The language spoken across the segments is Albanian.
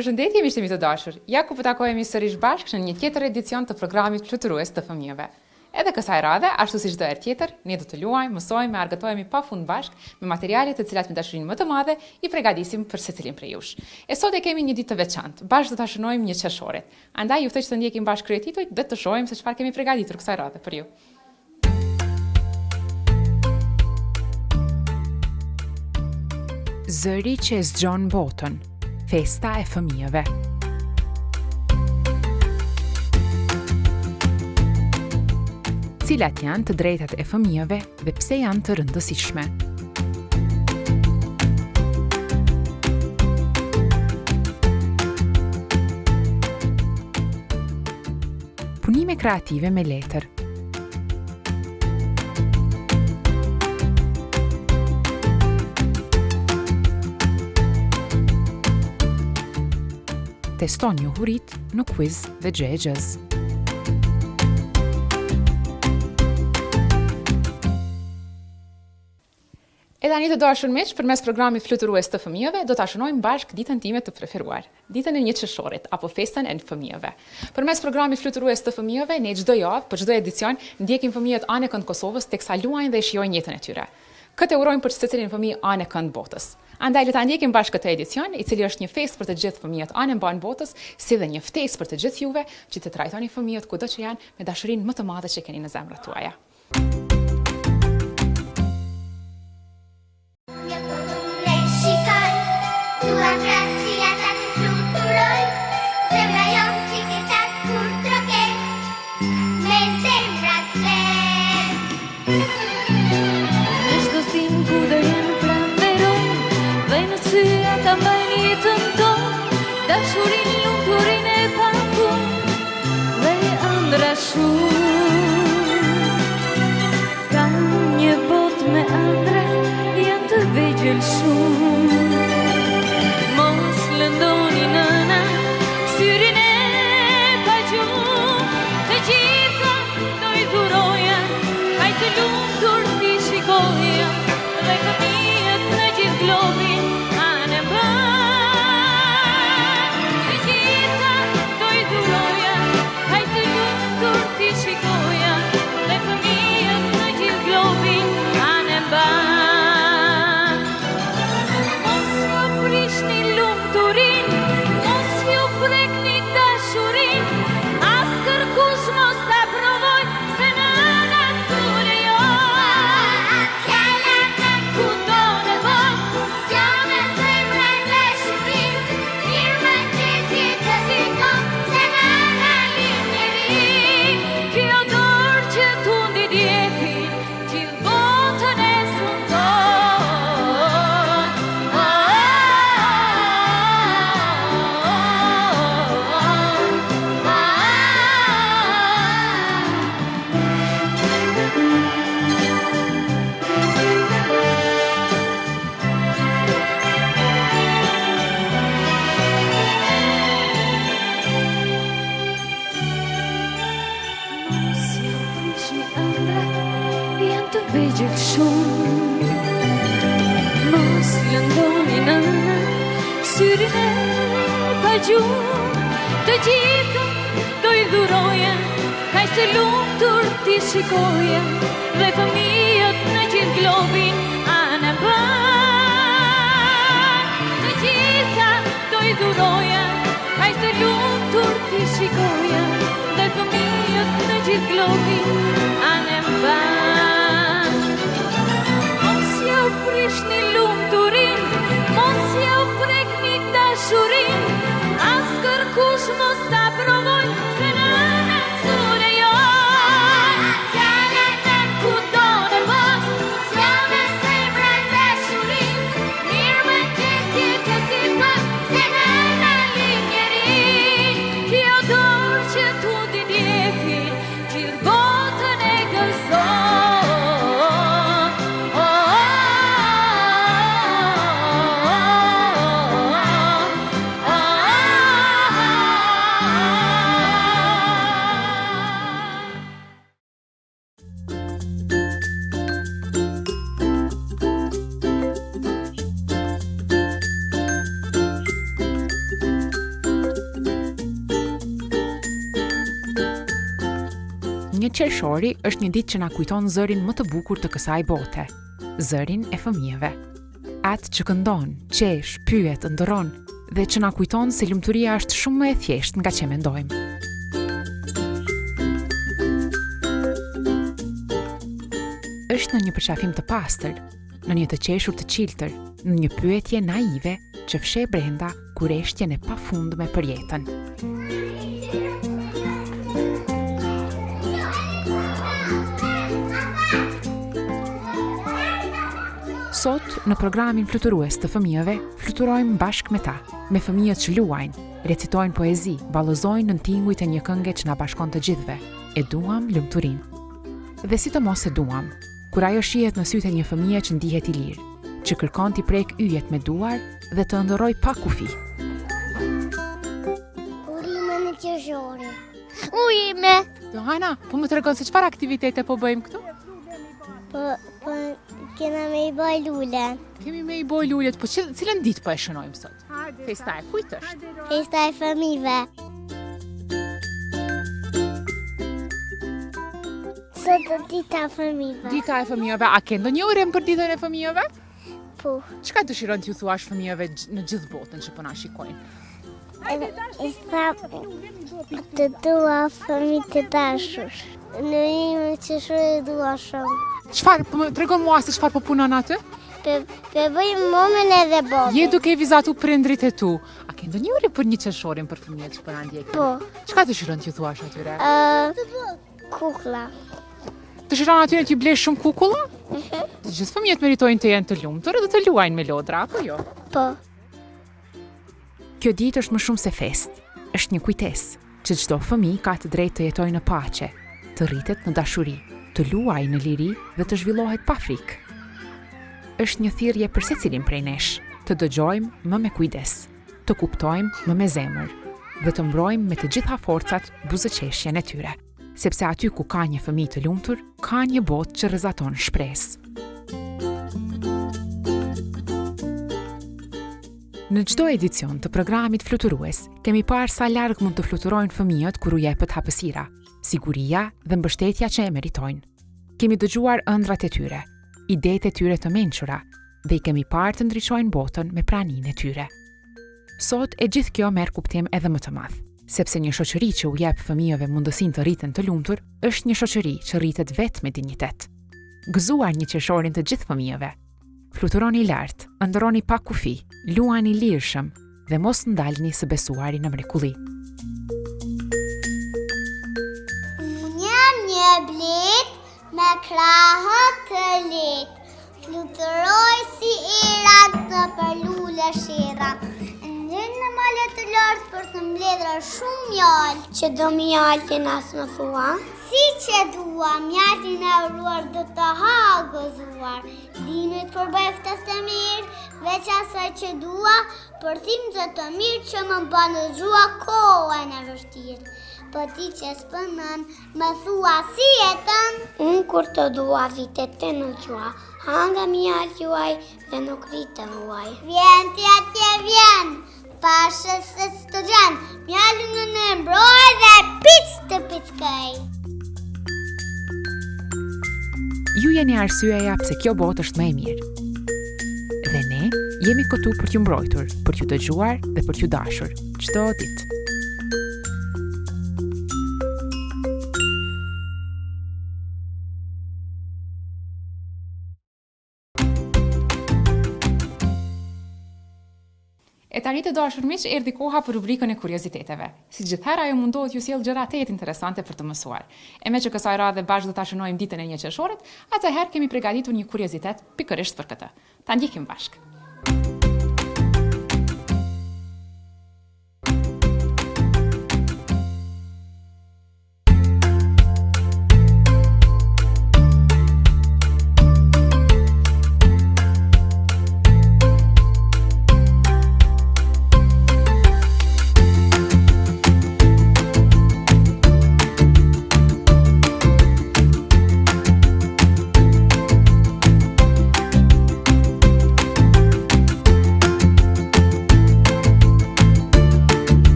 Përshëndetje miqtë mi të dashur, ja ku po takohemi sërish bashkë në një tjetër edicion të programit fluturues të fëmijëve. Edhe kësaj radhe, ashtu si çdo herë tjetër, ne do të luajmë, mësojmë, argëtohemi pafund bashkë me materiale të cilat me dashurinë më të madhe i përgatisim për secilin prej jush. E sot e kemi një ditë të veçantë, bashkë do ta shënojmë një qershoret. Andaj ju ftoj që të ndjekim bashkë kryetitujt dhe të shohim se çfarë kemi përgatitur kësaj radhe për ju. Zëri që e zgjon botën. Festa e fëmijëve. Cilat janë të drejtat e fëmijëve dhe pse janë të rëndësishme? Punime kreative me letër. Teston njohurit në quiz dhe xhegjez. E tani të dashur miq, përmes programit fluturues të fëmijëve, do ta shënojmë bashkë ditën time të preferuar, ditën e një qershorit apo festën e fëmijëve. Përmes programit fluturues të fëmijëve, ne çdo javë, për çdo edicion, ndjekim fëmijët anë kënd Kosovës teksa luajnë dhe shijojnë jetën e tyre. Këtë urojmë për secilin fëmijë anë kënd botës. Andaj le ta ndjekim bashkë këtë edicion, i cili është një festë për të gjithë fëmijët anë mban botës, si dhe një ftesë për të gjithë juve që të trajtoni fëmijët kudo që janë me dashurinë më të madhe që keni në zemrat tuaja. Dashurin, lumturin e pafund dhe ëndra shumë. Kam një bot me ëndra, janë të vegjël shumë. Mos lëndoni nëna, syrin e pagjumë, të gjitha do i dhuroja, kaj të lumtur t'i shikoja, dhe fëmijët në gjithë globin anë bën. Vegjël shumë. Mos lëndoni nëna, syrin e pagjumë, të gjitha do i dhuroja, kaq të lumtur t'i shikoja, dhe fëmijët në gjithë globin anë bën. Të gjitha do i dhuroja, kaq të lumtur t'i shikoja, dhe fëmijët në gjithë globin anë bën. Prishni lumturin, mos ja u prekni dashurin, as kërkush mos ta provoj, se në nënësure joj. Fjalët e kudo në botë, s'jam e zemra dashurin, mirë më qesje që si thot, se në dalim njerin. Kjo dorë që tu di ndjekin, gjithë botën e 1 qershori është një ditë që na kujton zërin më të bukur të kësaj bote, zërin e fëmijëve. Atë që këndon, qesh, pyet, ndëron dhe që na kujton se lumturia është shumë më e thjeshtë nga që mendojmë. Është në një përqafim të pastër, në një të qeshur të qiltër, në një pyetje naive që fshe brenda kureshtjen e pafundme për jetën. Sot, në programin fluturues të fëmijëve, fluturojmë bashkë me ta, me fëmijët që luajnë, recitojnë poezi, ballozojnë në tingujt e një kënge që na bashkon të gjithëve. E duam lumturinë. Dhe sidomos e duam, kur ajo shihet në sytë e një fëmije që ndihet i lirë, që kërkon t'i prek yjet me duar dhe të ndërroj pa kufi. Urime në qershori. Ujime. Johana, po më tregon se çfarë aktivitete po bëjmë këtu? Po kena me i bëj lulen. Kemi me i boj lulet, po cilën ditë po e shënojmë sot? Festa e kujt është? Festa e fëmijëve. Sot është dita e fëmijëve. Dita e fëmijëve, a ke ndonjë urim për ditën e fëmijëve? Po. Çka dëshiron t'ju thuash fëmijëve në gjithë botën që po na shikojnë? E tha të dua fëmijë të dashur. Në ime qershori dua shumë. Çfarë, po më tregon mua se çfarë po punon aty? Pe bëjmë momën edhe botën. Je duke vizatu prindrit e tu. A ke ndonjë urim për një qershorin për fëmijët që po na ndjekin? Po. Çka dëshiron t'ju thuash atyre? Kukla. Dëshiron atyre t'ju blesh shumë kukulla? Të gjithë fëmijët meritojnë të jenë të lumtur dhe të luajnë me lodra, apo jo? Po. Kjo ditë është më shumë se fest, është një kujtesë që çdo fëmijë ka të drejtë të jetojë në paqe, të rritet në dashuri, të luajë në liri dhe të zhvillohet pa frikë. Është një thirrje për secilin prej nesh, të dëgjojmë më me kujdes, të kuptojmë më me zemër dhe të mbrojmë me të gjitha forcat buzëqeshjen e tyre, sepse aty ku ka një fëmijë të lumtur, ka një botë që rrezaton shpresë. Në çdo edicion të programit fluturues, kemi parë sa larg mund të fluturojnë fëmijët kur u jepet hapësira, siguria dhe mbështetja që e meritojnë. Kemi dëgjuar ëndrat e tyre, idetë e tyre të mençura dhe i kemi parë të ndriçojnë botën me praninë e tyre. Sot e gjithë kjo merr kuptim edhe më të madh, sepse një shoqëri që u jep fëmijëve mundësinë të rriten të lumtur, është një shoqëri që rritet vetë me dinjitet. Gëzuar një qershorin të gjithë fëmijëve. Fluturoni lart, ndërroni pa kufi, luani lirshëm dhe mos ndalni së besuari në mrekulli. Një blit me krahët të lit, fluturoj si irat në për lule shira. Në malet të lartë për të mbledra shumë mjallë. Që do mjallin as më thua? Si që dua, mjallin e uruar do të ha gëzuar. Dimit për bëftas të mirë, veç asaj që dua, për thimëzë të mirë që më banë zhua kohën e vështirë. Po ti që s'pënën, më thua si jetën. Unë kur të dua vitet të në gjua, hanga mjallë juaj dhe nuk rritën uaj. Vjen ti atje vjen, pashës se të gjenë, mjallën në mbroj dhe pic të pickaj. Ju jeni arsyeja pse kjo botë është më e mirë. Dhe ne jemi këtu për t'ju mbrojtur, për t'ju dëgjuar dhe për t'ju dashur çdo ditë. E tani të dashur miq, erdhi koha për rubrikën e kurioziteteve. Si gjithëherë ajo mundohet ju sjell gjëra të interesante për të mësuar. E me që kësaj radhe bashkë do ta shënojmë ditën e një qershorit, atëherë kemi përgatitur një kuriozitet pikërisht për këtë. Ta ndjekim bashkë.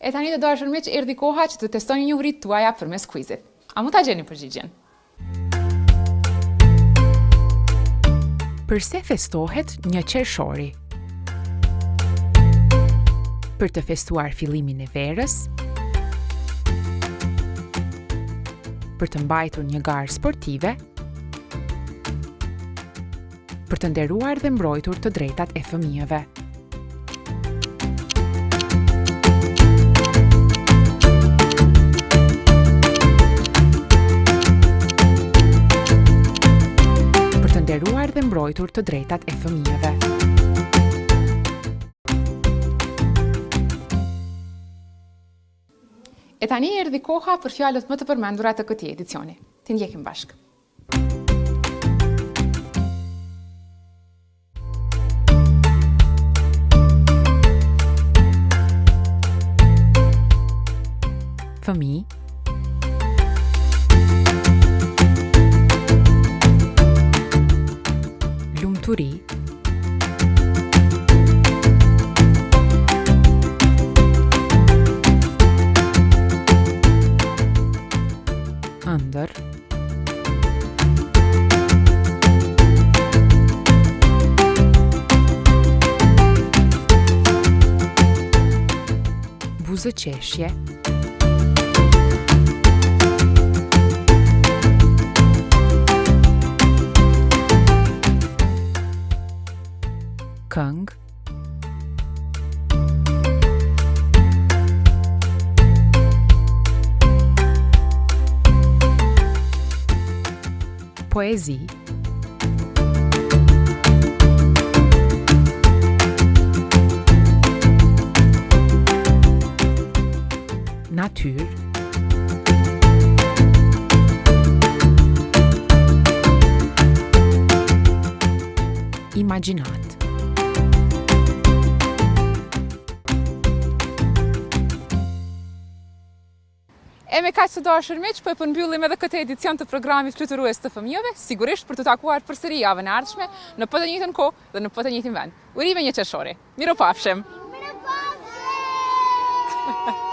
E tani të dashur miq, erdhi koha që të testoni njohuritë tuaja përmes quizit. A mund ta gjeni përgjigjen? Përse festohet një qershori? Për të festuar fillimin e verës, për të mbajtur një garë sportive, për të nderuar dhe mbrojtur të drejtat e fëmijëve. Nderuar dhe mbrojtur të drejtat e fëmijëve. E tani erdhi koha për fjalët më të përmendura të këtij edicioni. Ti ndjekim bashk. Fëmijë, lumturi, ëndër, buzëqeshje, këngë, poezi, natyrë, imagjinat. E me kaq të dashur miq, po e përmbyllim edhe këtë edicion të programit fluturues të fëmijëve, sigurisht për të takuar përsëri javën e ardhshme në po të njëjtën kohë dhe në po të njëjtin vend. Urime një qershori. Miropafshim. Mirupafshim!